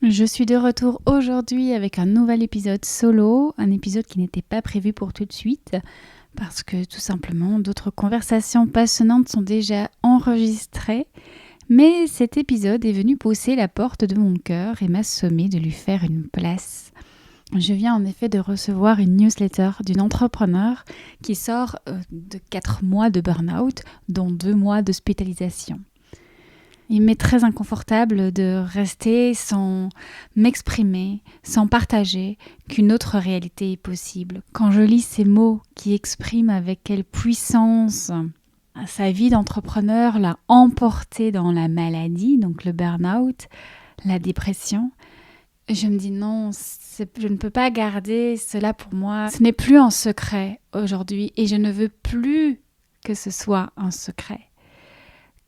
Je suis de retour aujourd'hui avec un nouvel épisode solo, un épisode qui n'était pas prévu pour tout de suite parce que tout simplement d'autres conversations passionnantes sont déjà enregistrées, mais cet épisode est venu pousser la porte de mon cœur et m'a sommé de lui faire une place. Je viens en effet de recevoir une newsletter d'une entrepreneur qui sort de 4 mois de burn-out, dont 2 mois d'hospitalisation. Il m'est très inconfortable de rester sans m'exprimer, sans partager qu'une autre réalité est possible. Quand je lis ces mots qui expriment avec quelle puissance sa vie d'entrepreneur l'a emporté dans la maladie, donc le burn-out, la dépression, je me dis non, je ne peux pas garder cela pour moi. Ce n'est plus un secret aujourd'hui et je ne veux plus que ce soit un secret.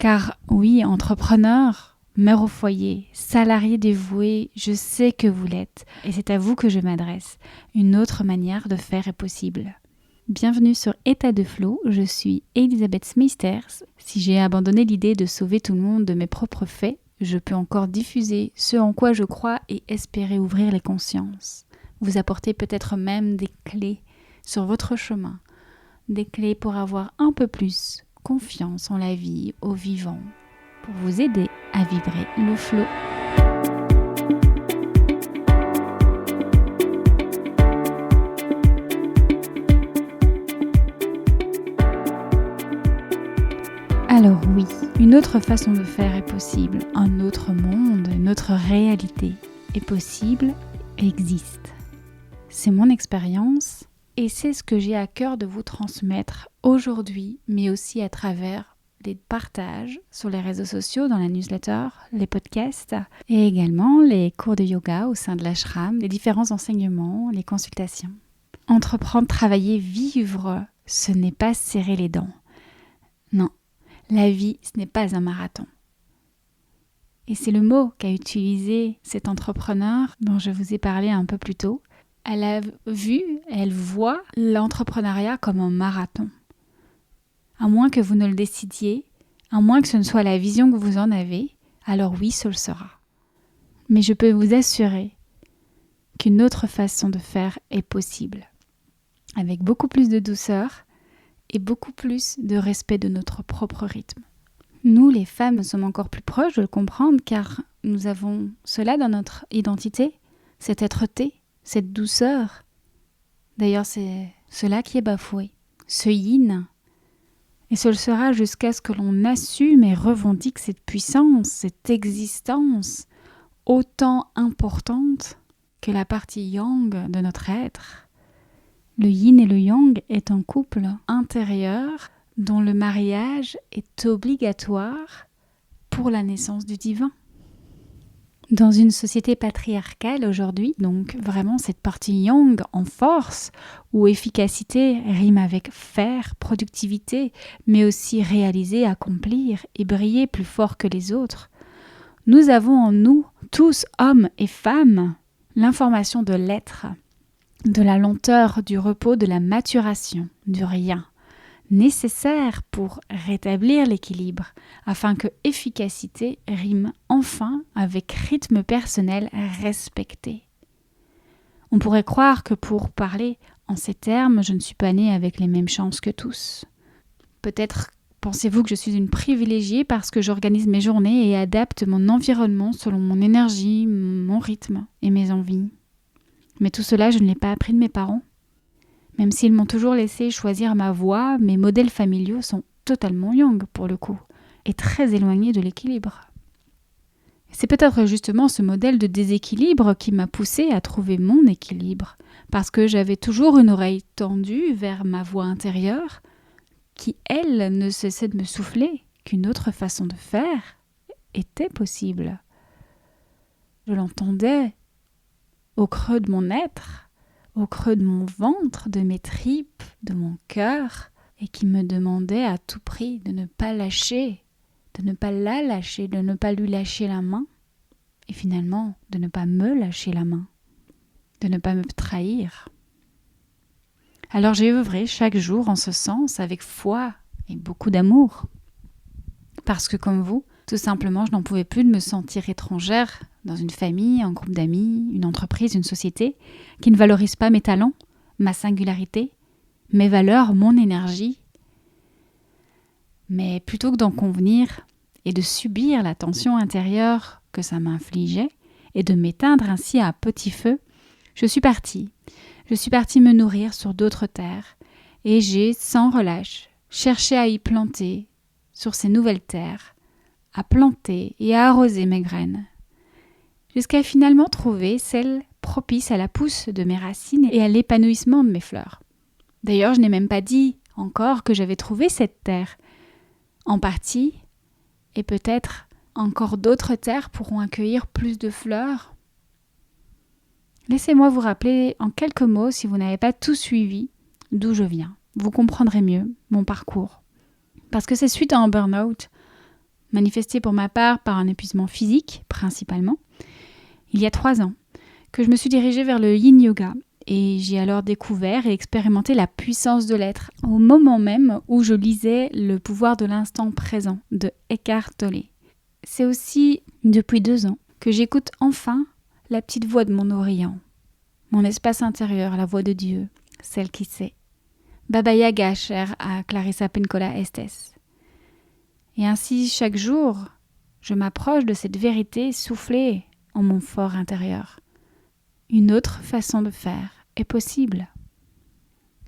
Car oui, entrepreneur, mère au foyer, salarié dévoué, je sais que vous l'êtes et c'est à vous que je m'adresse. Une autre manière de faire est possible. Bienvenue sur État de Flow, je suis Elisabeth Smeisters. Si j'ai abandonné l'idée de sauver tout le monde de mes propres faits, je peux encore diffuser ce en quoi je crois et espérer ouvrir les consciences. Vous apporter peut-être même des clés sur votre chemin, des clés pour avoir un peu plus confiance en la vie, au vivant, pour vous aider à vibrer le flow. Alors oui, une autre façon de faire est possible, un autre monde, une autre réalité est possible et existe. C'est mon expérience et c'est ce que j'ai à cœur de vous transmettre aujourd'hui, mais aussi à travers des partages sur les réseaux sociaux, dans la newsletter, les podcasts et également les cours de yoga au sein de l'ashram, les différents enseignements, les consultations. Entreprendre, travailler, vivre, ce n'est pas serrer les dents. Non. La vie, ce n'est pas un marathon. Et c'est le mot qu'a utilisé cet entrepreneur dont je vous ai parlé un peu plus tôt. Elle voit l'entrepreneuriat comme un marathon. À moins que vous ne le décidiez, à moins que ce ne soit la vision que vous en avez, alors oui, ce le sera. Mais je peux vous assurer qu'une autre façon de faire est possible, avec beaucoup plus de douceur, et beaucoup plus de respect de notre propre rythme. Nous, les femmes, sommes encore plus proches de le comprendre car nous avons cela dans notre identité, cette êtreté, cette douceur. D'ailleurs, c'est cela qui est bafoué, ce yin. Et ce le sera jusqu'à ce que l'on assume et revendique cette puissance, cette existence autant importante que la partie yang de notre être. Le yin et le yang est un couple intérieur dont le mariage est obligatoire pour la naissance du divin. Dans une société patriarcale aujourd'hui, donc vraiment cette partie yang en force, où efficacité rime avec faire, productivité, mais aussi réaliser, accomplir et briller plus fort que les autres, nous avons en nous, tous hommes et femmes, l'information de l'être, de la lenteur, du repos, de la maturation, du rien, nécessaire pour rétablir l'équilibre, afin que efficacité rime enfin avec rythme personnel respecté. On pourrait croire que pour parler en ces termes, je ne suis pas née avec les mêmes chances que tous. Peut-être pensez-vous que je suis une privilégiée parce que j'organise mes journées et adapte mon environnement selon mon énergie, mon rythme et mes envies. Mais tout cela, je ne l'ai pas appris de mes parents. Même s'ils m'ont toujours laissé choisir ma voie, mes modèles familiaux sont totalement yang pour le coup, et très éloignés de l'équilibre. C'est peut-être justement ce modèle de déséquilibre qui m'a poussée à trouver mon équilibre, parce que j'avais toujours une oreille tendue vers ma voix intérieure, qui, elle, ne cessait de me souffler qu'une autre façon de faire était possible. Je l'entendais au creux de mon être, au creux de mon ventre, de mes tripes, de mon cœur, et qui me demandait à tout prix de ne pas lâcher, de ne pas la lâcher, de ne pas lui lâcher la main, et finalement de ne pas me lâcher la main, de ne pas me trahir. Alors j'ai œuvré chaque jour en ce sens, avec foi et beaucoup d'amour. Parce que comme vous, tout simplement, je n'en pouvais plus de me sentir étrangère dans une famille, un groupe d'amis, une entreprise, une société, qui ne valorise pas mes talents, ma singularité, mes valeurs, mon énergie. Mais plutôt que d'en convenir et de subir la tension intérieure que ça m'infligeait et de m'éteindre ainsi à petit feu, je suis partie. Je suis partie me nourrir sur d'autres terres et j'ai, sans relâche, cherché à y planter, sur ces nouvelles terres, à planter et à arroser mes graines, jusqu'à finalement trouver celle propice à la pousse de mes racines et à l'épanouissement de mes fleurs. D'ailleurs, je n'ai même pas dit encore que j'avais trouvé cette terre. En partie, et peut-être encore d'autres terres pourront accueillir plus de fleurs. Laissez-moi vous rappeler en quelques mots, si vous n'avez pas tout suivi, d'où je viens. Vous comprendrez mieux mon parcours. Parce que c'est suite à un burn-out, manifesté pour ma part par un épuisement physique, principalement, il y a 3 ans, que je me suis dirigée vers le Yin Yoga. Et j'ai alors découvert et expérimenté la puissance de l'être, au moment même où je lisais Le pouvoir de l'instant présent de Eckhart Tolle. C'est aussi depuis 2 ans que j'écoute enfin la petite voix de mon Orient, mon espace intérieur, la voix de Dieu, celle qui sait. Baba Yaga, chère à Clarissa Pinkola Estés. Et ainsi, chaque jour, je m'approche de cette vérité soufflée en mon fort intérieur. Une autre façon de faire est possible.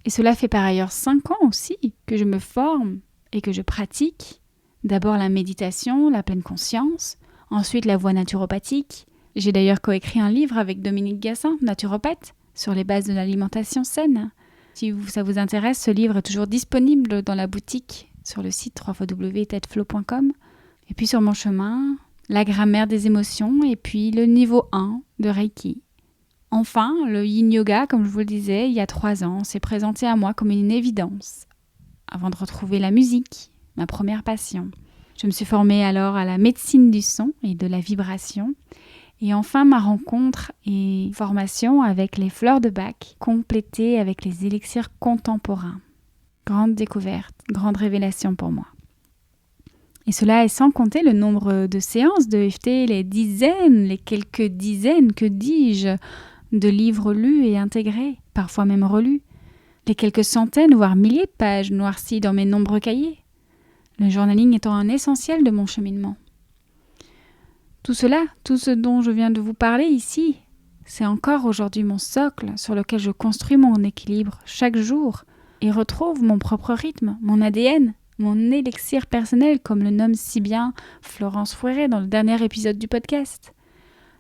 Et cela fait par ailleurs 5 ans aussi que je me forme et que je pratique. D'abord la méditation, la pleine conscience, ensuite la voie naturopathique. J'ai d'ailleurs coécrit un livre avec Dominique Gassin, naturopathe, sur les bases de l'alimentation saine. Si ça vous intéresse, ce livre est toujours disponible dans la boutique sur le site www.tedflow.com. Et puis sur mon chemin, la grammaire des émotions et puis le niveau 1 de Reiki. Enfin, le Yin Yoga, comme je vous le disais, il y a 3 ans, s'est présenté à moi comme une évidence. Avant de retrouver la musique, ma première passion. Je me suis formée alors à la médecine du son et de la vibration. Et enfin, ma rencontre et formation avec les fleurs de Bach, complétée avec les élixirs contemporains. Grande découverte, grande révélation pour moi. Et cela est sans compter le nombre de séances de EFT, les dizaines, les quelques dizaines, que dis-je, de livres lus et intégrés, parfois même relus, les quelques centaines, voire milliers de pages noircies dans mes nombreux cahiers, le journaling étant un essentiel de mon cheminement. Tout cela, tout ce dont je viens de vous parler ici, c'est encore aujourd'hui mon socle sur lequel je construis mon équilibre chaque jour et retrouve mon propre rythme, mon ADN, mon élixir personnel, comme le nomme si bien Florence Fouéré dans le dernier épisode du podcast.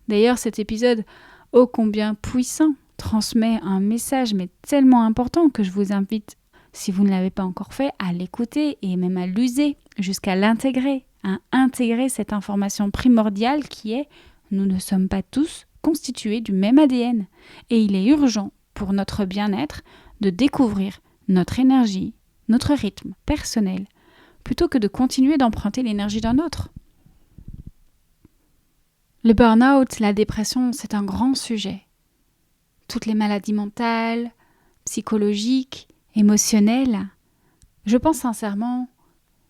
D'ailleurs, cet épisode, ô combien puissant, transmet un message mais tellement important que je vous invite, si vous ne l'avez pas encore fait, à l'écouter et même à l'user jusqu'à l'intégrer, à intégrer cette information primordiale qui est « nous ne sommes pas tous constitués du même ADN » et il est urgent pour notre bien-être de découvrir notre énergie, notre rythme personnel, plutôt que de continuer d'emprunter l'énergie d'un autre. Le burn-out, la dépression, c'est un grand sujet. Toutes les maladies mentales, psychologiques, émotionnelles. Je pense sincèrement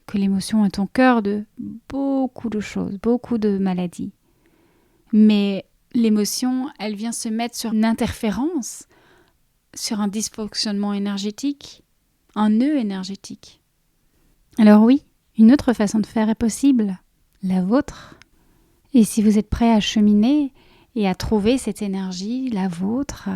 que l'émotion est au cœur de beaucoup de choses, beaucoup de maladies. Mais l'émotion, elle vient se mettre sur une interférence, sur un dysfonctionnement énergétique, un nœud énergétique. Alors oui, une autre façon de faire est possible, la vôtre. Et si vous êtes prêt à cheminer et à trouver cette énergie, la vôtre,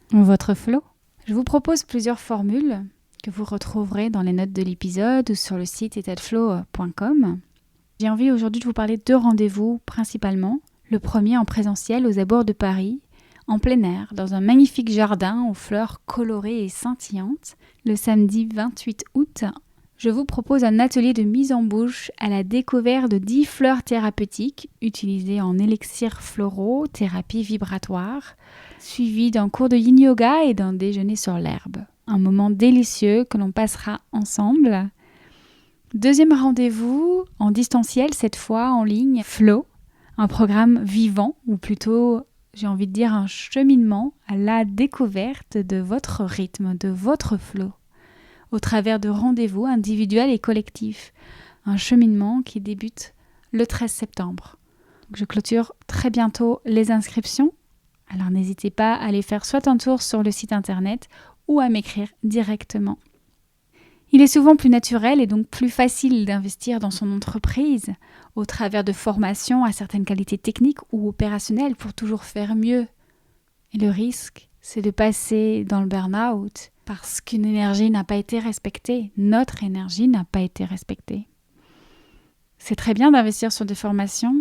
votre flow, je vous propose plusieurs formules que vous retrouverez dans les notes de l'épisode ou sur le site tedflow.com. J'ai envie aujourd'hui de vous parler de 2 rendez-vous principalement. Le premier en présentiel aux abords de Paris, en plein air, dans un magnifique jardin aux fleurs colorées et scintillantes, le samedi 28 août. Je vous propose un atelier de mise en bouche à la découverte de 10 fleurs thérapeutiques utilisées en élixirs floraux, thérapie vibratoire, suivi d'un cours de yin yoga et d'un déjeuner sur l'herbe. Un moment délicieux que l'on passera ensemble. Deuxième rendez-vous, en distanciel, cette fois en ligne, Flow, un programme vivant, ou plutôt, j'ai envie de dire, un cheminement à la découverte de votre rythme, de votre flow, au travers de rendez-vous individuels et collectifs. Un cheminement qui débute le 13 septembre. Je clôture très bientôt les inscriptions. Alors n'hésitez pas à aller faire soit un tour sur le site internet ou à m'écrire directement. Il est souvent plus naturel et donc plus facile d'investir dans son entreprise au travers de formations à certaines qualités techniques ou opérationnelles pour toujours faire mieux. Et le risque, c'est de passer dans le burn-out parce qu'une énergie n'a pas été respectée. Notre énergie n'a pas été respectée. C'est très bien d'investir sur des formations,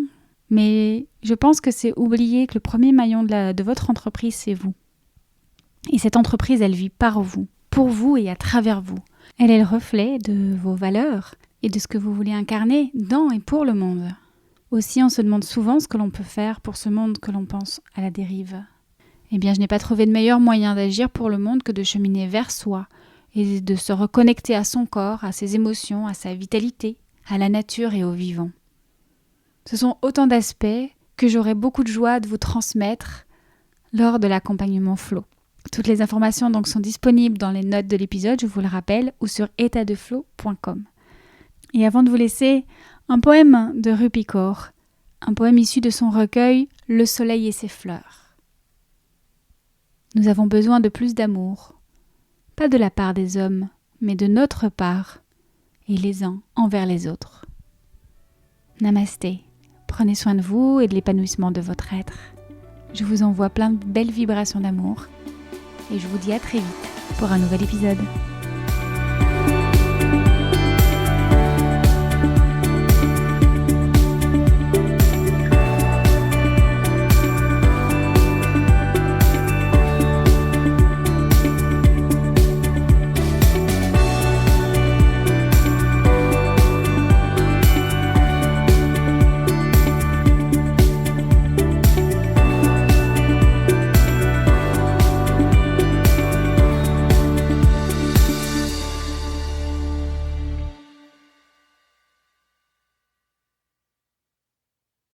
mais je pense que c'est oublier que le premier maillon de votre entreprise, c'est vous. Et cette entreprise, elle vit par vous, pour vous et à travers vous. Elle est le reflet de vos valeurs et de ce que vous voulez incarner dans et pour le monde. Aussi, on se demande souvent ce que l'on peut faire pour ce monde que l'on pense à la dérive. Eh bien, je n'ai pas trouvé de meilleur moyen d'agir pour le monde que de cheminer vers soi et de se reconnecter à son corps, à ses émotions, à sa vitalité, à la nature et au vivant. Ce sont autant d'aspects que j'aurai beaucoup de joie de vous transmettre lors de l'accompagnement Flow. Toutes les informations donc sont disponibles dans les notes de l'épisode, je vous le rappelle, ou sur étatdeflow.com. Et avant de vous laisser, un poème de Rupi Kaur, un poème issu de son recueil « Le soleil et ses fleurs ». Nous avons besoin de plus d'amour, pas de la part des hommes, mais de notre part, et les uns envers les autres. Namasté, prenez soin de vous et de l'épanouissement de votre être. Je vous envoie plein de belles vibrations d'amour, et je vous dis à très vite pour un nouvel épisode.